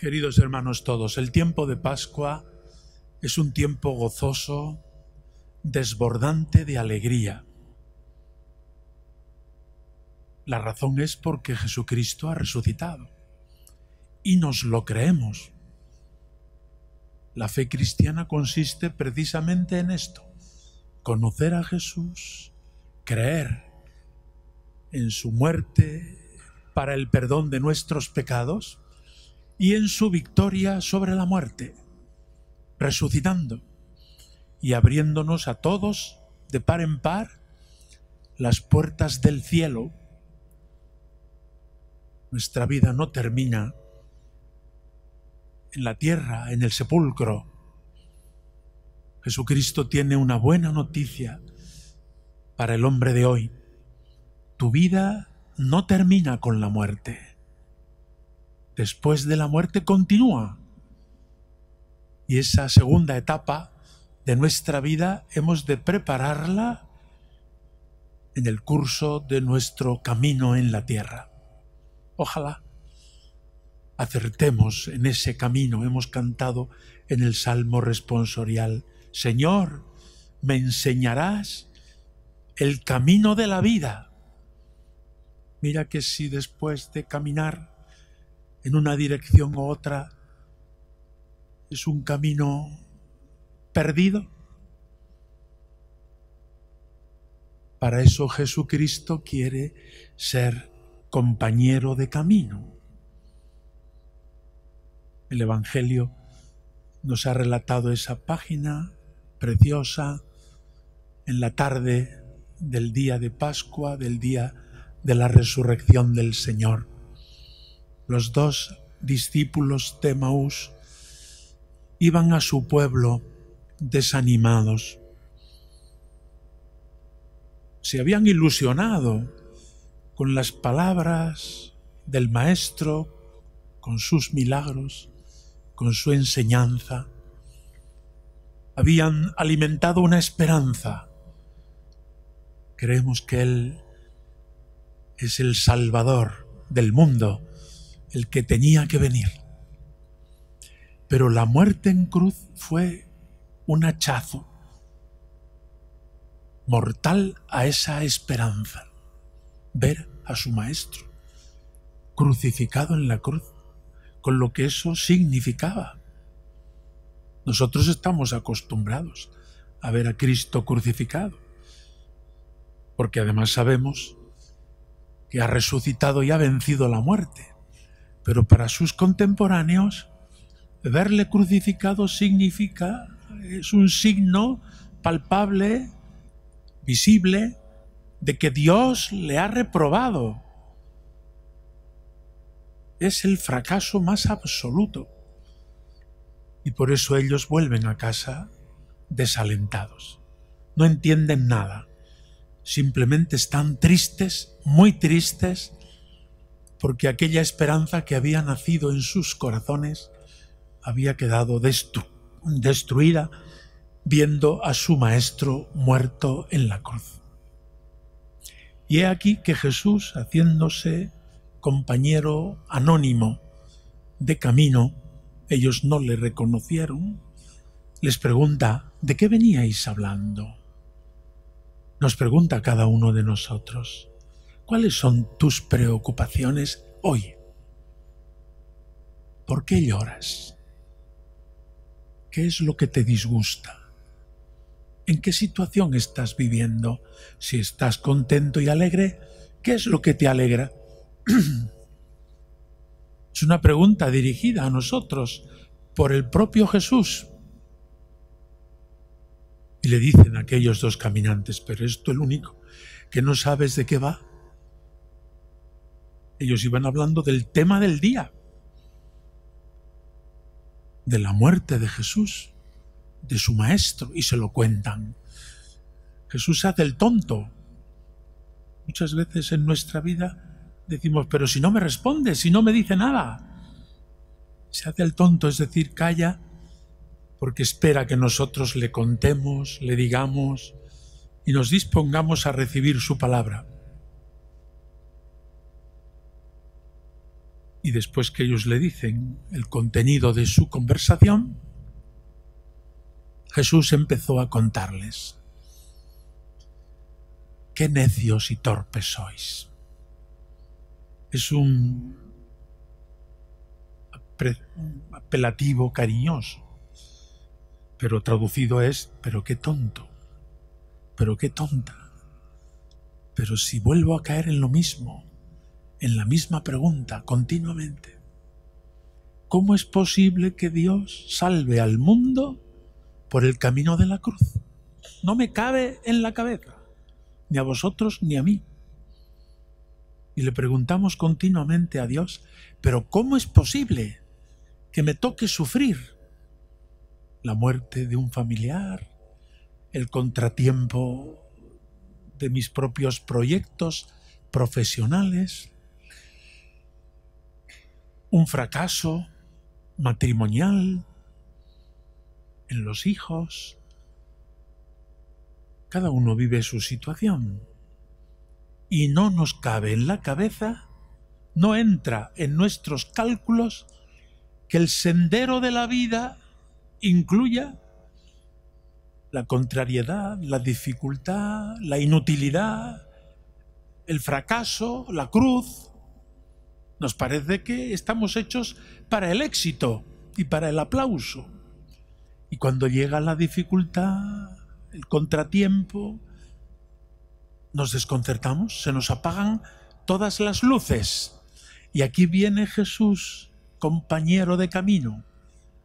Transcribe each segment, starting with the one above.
Queridos hermanos todos, el tiempo de Pascua es un tiempo gozoso, desbordante de alegría. La razón es porque Jesucristo ha resucitado y nos lo creemos. La fe cristiana consiste precisamente en esto: conocer a Jesús, creer en su muerte para el perdón de nuestros pecados y en su victoria sobre la muerte, resucitando y abriéndonos a todos de par en par las puertas del cielo. Nuestra vida no termina en la tierra, en el sepulcro. Jesucristo tiene una buena noticia para el hombre de hoy. Tu vida no termina con la muerte. Después de la muerte continúa. Y esa segunda etapa de nuestra vida hemos de prepararla en el curso de nuestro camino en la tierra. Ojalá acertemos en ese camino. Hemos cantado en el Salmo responsorial: Señor, me enseñarás el camino de la vida. Mira que si después de caminar en una dirección u otra es un camino perdido. Para eso Jesucristo quiere ser compañero de camino. El Evangelio nos ha relatado esa página preciosa en la tarde del día de Pascua, del día de la resurrección del Señor. Los dos discípulos de Emaús iban a su pueblo desanimados. Se habían ilusionado con las palabras del Maestro, con sus milagros, con su enseñanza. Habían alimentado una esperanza. Creemos que Él es el Salvador del mundo, el que tenía que venir. Pero la muerte en cruz fue un hachazo mortal a esa esperanza. Ver a su Maestro crucificado en la cruz, con lo que eso significaba. Nosotros estamos acostumbrados a ver a Cristo crucificado, porque además sabemos que ha resucitado y ha vencido la muerte. Pero para sus contemporáneos, verle crucificado es un signo palpable, visible, de que Dios le ha reprobado. Es el fracaso más absoluto. Y por eso ellos vuelven a casa desalentados. No entienden nada. Simplemente están tristes, muy tristes, porque aquella esperanza que había nacido en sus corazones había quedado destruida viendo a su Maestro muerto en la cruz. Y he aquí que Jesús, haciéndose compañero anónimo de camino, ellos no le reconocieron, les pregunta: ¿de qué veníais hablando? Nos pregunta a cada uno de nosotros: ¿cuáles son tus preocupaciones hoy? ¿Por qué lloras? ¿Qué es lo que te disgusta? ¿En qué situación estás viviendo? Si estás contento y alegre, ¿qué es lo que te alegra? Es una pregunta dirigida a nosotros por el propio Jesús. Y le dicen a aquellos dos caminantes: ¿pero es tú el único que no sabes de qué va? Ellos iban hablando del tema del día, de la muerte de Jesús, de su Maestro, y se lo cuentan. Jesús hace el tonto. Muchas veces en nuestra vida decimos: pero si no me responde, si no me dice nada. Se hace el tonto, es decir, calla, porque espera que nosotros le contemos, le digamos y nos dispongamos a recibir su palabra. Y después que ellos le dicen el contenido de su conversación, Jesús empezó a contarles: ¡qué necios y torpes sois! Es un apelativo cariñoso, pero traducido es: pero qué tonto, pero qué tonta. Pero si vuelvo a caer en lo mismo, en la misma pregunta continuamente, ¿cómo es posible que Dios salve al mundo por el camino de la cruz? No me cabe en la cabeza, ni a vosotros ni a mí. Y le preguntamos continuamente a Dios: ¿pero cómo es posible que me toque sufrir la muerte de un familiar, el contratiempo de mis propios proyectos profesionales, un fracaso matrimonial en los hijos? Cada uno vive su situación y no nos cabe en la cabeza, no entra en nuestros cálculos que el sendero de la vida incluya la contrariedad, la dificultad, la inutilidad, el fracaso, la cruz. Nos parece que estamos hechos para el éxito y para el aplauso. Y cuando llega la dificultad, el contratiempo, nos desconcertamos, se nos apagan todas las luces. Y aquí viene Jesús, compañero de camino,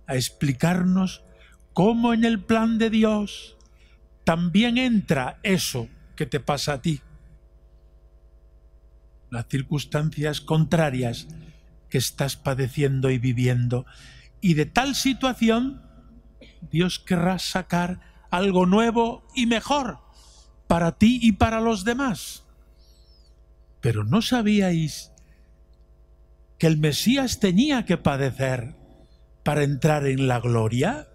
a explicarnos cómo en el plan de Dios también entra eso que te pasa a ti. Las circunstancias contrarias que estás padeciendo y viviendo. Y de tal situación, Dios querrá sacar algo nuevo y mejor para ti y para los demás. Pero ¿no sabíais que el Mesías tenía que padecer para entrar en la gloria?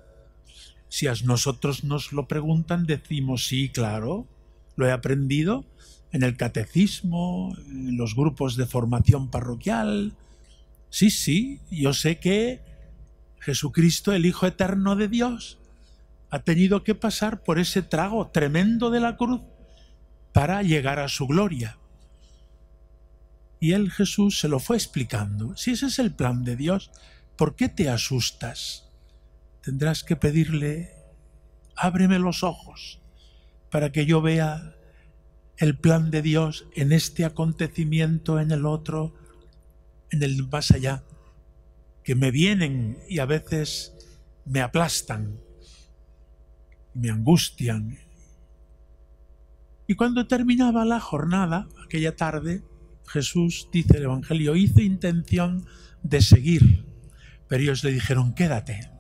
Si a nosotros nos lo preguntan, decimos: sí, claro, lo he aprendido en el catecismo, en los grupos de formación parroquial. Sí, yo sé que Jesucristo, el Hijo eterno de Dios, ha tenido que pasar por ese trago tremendo de la cruz para llegar a su gloria. Y él, Jesús, se lo fue explicando. Si ese es el plan de Dios, ¿por qué te asustas? Tendrás que pedirle: ábreme los ojos para que yo vea el plan de Dios en este acontecimiento, en el otro, en el más allá, que me vienen y a veces me aplastan, me angustian. Y cuando terminaba la jornada, aquella tarde, Jesús, dice el Evangelio, hizo intención de seguir, pero ellos le dijeron: quédate.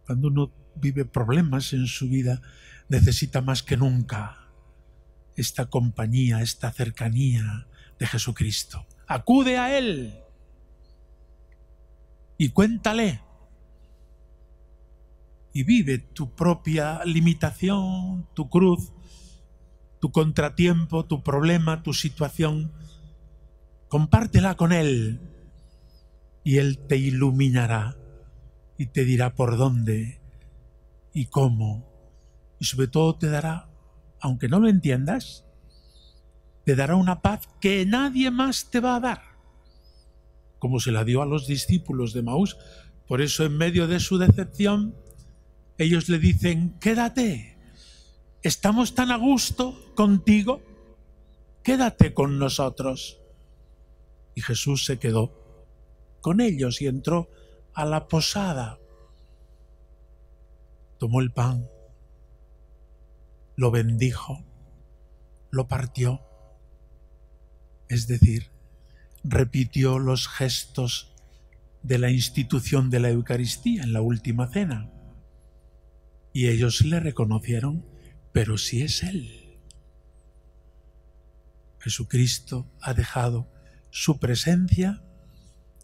Cuando uno vive problemas en su vida, necesita más que nunca esta compañía, esta cercanía de Jesucristo. Acude a Él y cuéntale. Y vive tu propia limitación, tu cruz, tu contratiempo, tu problema, tu situación. Compártela con Él y Él te iluminará y te dirá por dónde y cómo. Y sobre todo te dará, aunque no lo entiendas, te dará una paz que nadie más te va a dar, como se la dio a los discípulos de Maús. Por eso, en medio de su decepción, ellos le dicen: quédate, estamos tan a gusto contigo, quédate con nosotros. Y Jesús se quedó con ellos y entró a la posada. Tomó el pan, lo bendijo, lo partió, es decir, repitió los gestos de la institución de la Eucaristía en la última cena. Y ellos le reconocieron: pero si es Él. Jesucristo ha dejado su presencia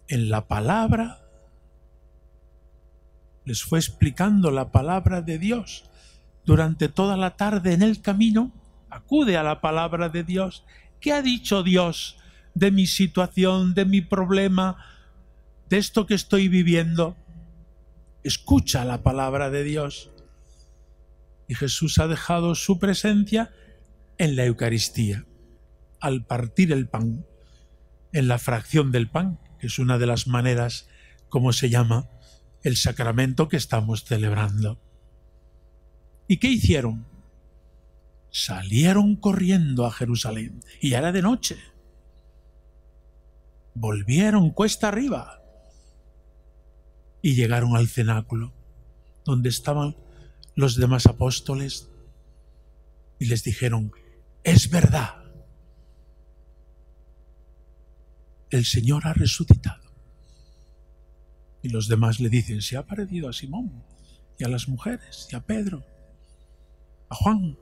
en la palabra. Les fue explicando la palabra de Dios durante toda la tarde en el camino. Acude a la palabra de Dios. ¿Qué ha dicho Dios de mi situación, de mi problema, de esto que estoy viviendo. Escucha la palabra de Dios. Y Jesús ha dejado su presencia en la Eucaristía, al partir el pan, en la fracción del pan, que es una de las maneras como se llama el sacramento que estamos celebrando. ¿Y qué hicieron? Salieron corriendo a Jerusalén, y ya era de noche. Volvieron cuesta arriba y llegaron al cenáculo, donde estaban los demás apóstoles, y les dijeron: es verdad, el Señor ha resucitado. Y los demás le dicen: se ha aparecido a Simón, y a las mujeres, y a Pedro, a Juan.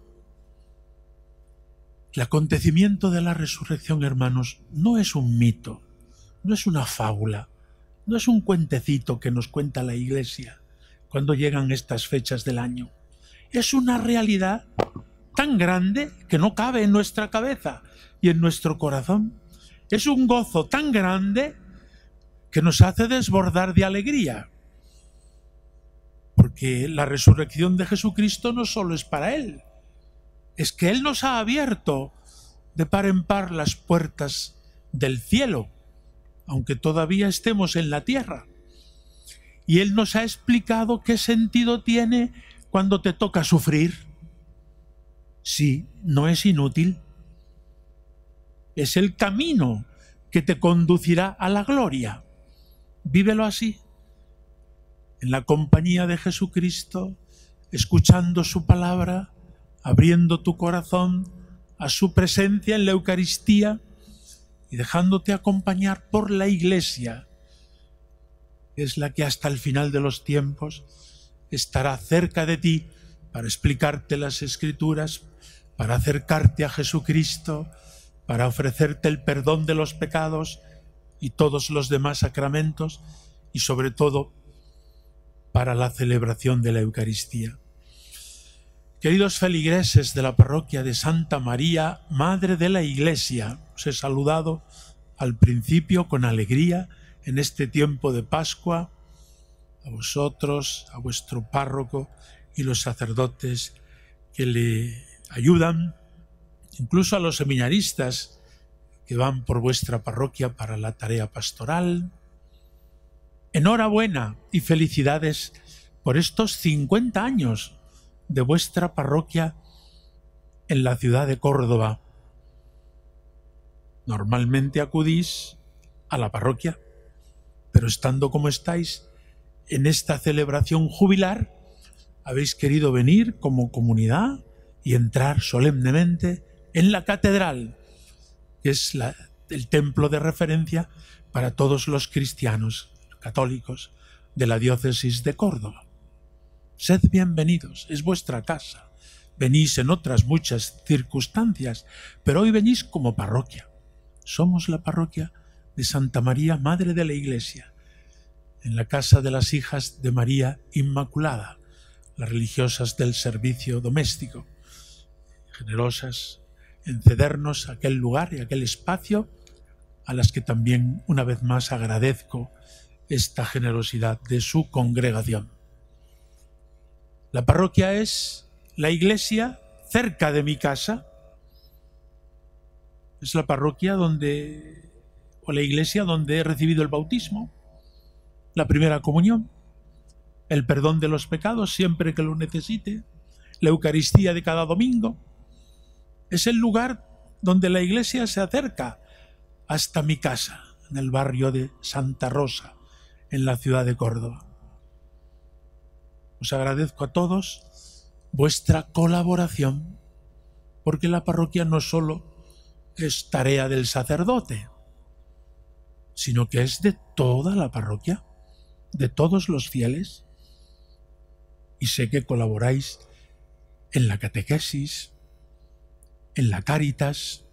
El acontecimiento de la resurrección, hermanos, no es un mito, no es una fábula, no es un cuentecito que nos cuenta la Iglesia cuando llegan estas fechas del año. Es una realidad tan grande que no cabe en nuestra cabeza y en nuestro corazón. Es un gozo tan grande que nos hace desbordar de alegría. Porque la resurrección de Jesucristo no solo es para Él, es que Él nos ha abierto de par en par las puertas del cielo, aunque todavía estemos en la tierra. Y Él nos ha explicado qué sentido tiene cuando te toca sufrir. Sí, no es inútil. Es el camino que te conducirá a la gloria. Vívelo así, en la compañía de Jesucristo, escuchando su palabra, abriendo tu corazón a su presencia en la Eucaristía y dejándote acompañar por la Iglesia, que es la que hasta el final de los tiempos estará cerca de ti para explicarte las Escrituras, para acercarte a Jesucristo, para ofrecerte el perdón de los pecados y todos los demás sacramentos, y sobre todo para la celebración de la Eucaristía. Queridos feligreses de la parroquia de Santa María, Madre de la Iglesia, os he saludado al principio con alegría en este tiempo de Pascua, a vosotros, a vuestro párroco y los sacerdotes que le ayudan, incluso a los seminaristas que van por vuestra parroquia para la tarea pastoral. Enhorabuena y felicidades por estos 50 años de vuestra parroquia en la ciudad de Córdoba. Normalmente acudís a la parroquia, pero estando como estáis en esta celebración jubilar, habéis querido venir como comunidad y entrar solemnemente en la catedral, que es el templo de referencia para todos los cristianos católicos de la diócesis de Córdoba. Sed bienvenidos, es vuestra casa. Venís en otras muchas circunstancias, pero hoy venís como parroquia. Somos la parroquia de Santa María, Madre de la Iglesia, en la casa de las hijas de María Inmaculada, las religiosas del servicio doméstico, generosas en cedernos aquel lugar y aquel espacio, a las que también una vez más agradezco esta generosidad de su congregación. La parroquia es la iglesia cerca de mi casa. Es la parroquia o la iglesia donde he recibido el bautismo, la primera comunión, el perdón de los pecados siempre que lo necesite, la Eucaristía de cada domingo. Es el lugar donde la iglesia se acerca hasta mi casa, en el barrio de Santa Rosa, en la ciudad de Córdoba. Os agradezco a todos vuestra colaboración, porque la parroquia no solo es tarea del sacerdote, sino que es de toda la parroquia, de todos los fieles. Y sé que colaboráis en la catequesis, en la cáritas,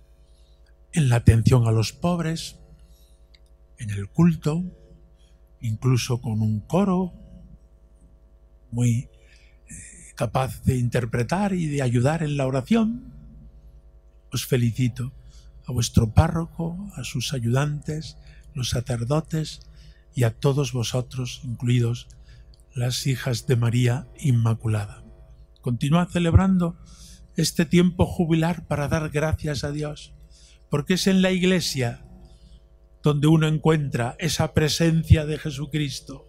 en la atención a los pobres, en el culto, incluso con un coro muy capaz de interpretar y de ayudar en la oración. Os felicito a vuestro párroco, a sus ayudantes, los sacerdotes y a todos vosotros, incluidos las hijas de María Inmaculada. Continuad celebrando este tiempo jubilar para dar gracias a Dios, porque es en la Iglesia donde uno encuentra esa presencia de Jesucristo.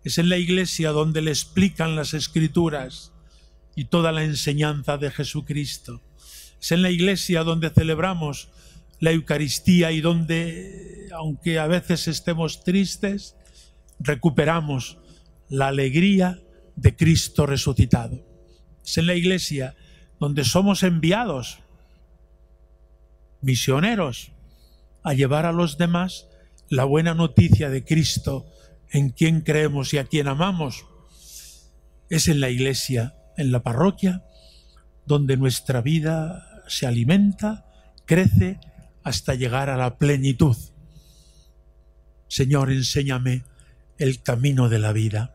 Es en la Iglesia donde le explican las Escrituras y toda la enseñanza de Jesucristo. Es en la Iglesia donde celebramos la Eucaristía y donde, aunque a veces estemos tristes, recuperamos la alegría de Cristo resucitado. Es en la Iglesia donde somos enviados, misioneros, a llevar a los demás la buena noticia de Cristo, en quien creemos y a quien amamos. Es en la Iglesia, en la parroquia, donde nuestra vida se alimenta, crece hasta llegar a la plenitud. Señor, enséñame el camino de la vida.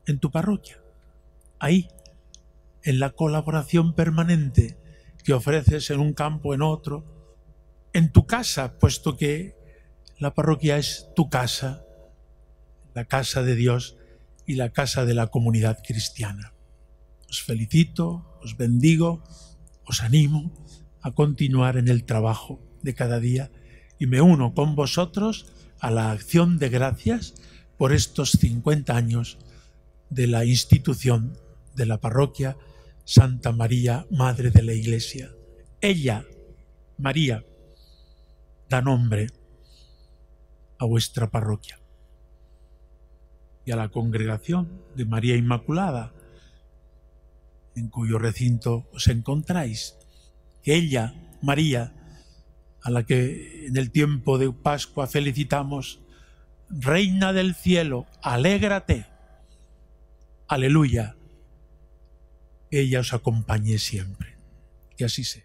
En tu parroquia, ahí, en la colaboración permanente que ofreces en un campo, en otro, en tu casa, puesto que la parroquia es tu casa, la casa de Dios y la casa de la comunidad cristiana. Os felicito, os bendigo, os animo a continuar en el trabajo de cada día y me uno con vosotros a la acción de gracias por estos 50 años de la institución de la parroquia Santa María, Madre de la Iglesia. Ella, María, da nombre a vuestra parroquia y a la congregación de María Inmaculada, en cuyo recinto os encontráis. Que ella, María, a la que en el tiempo de Pascua felicitamos, Reina del cielo, alégrate, aleluya, ella os acompañe siempre. Que así sea.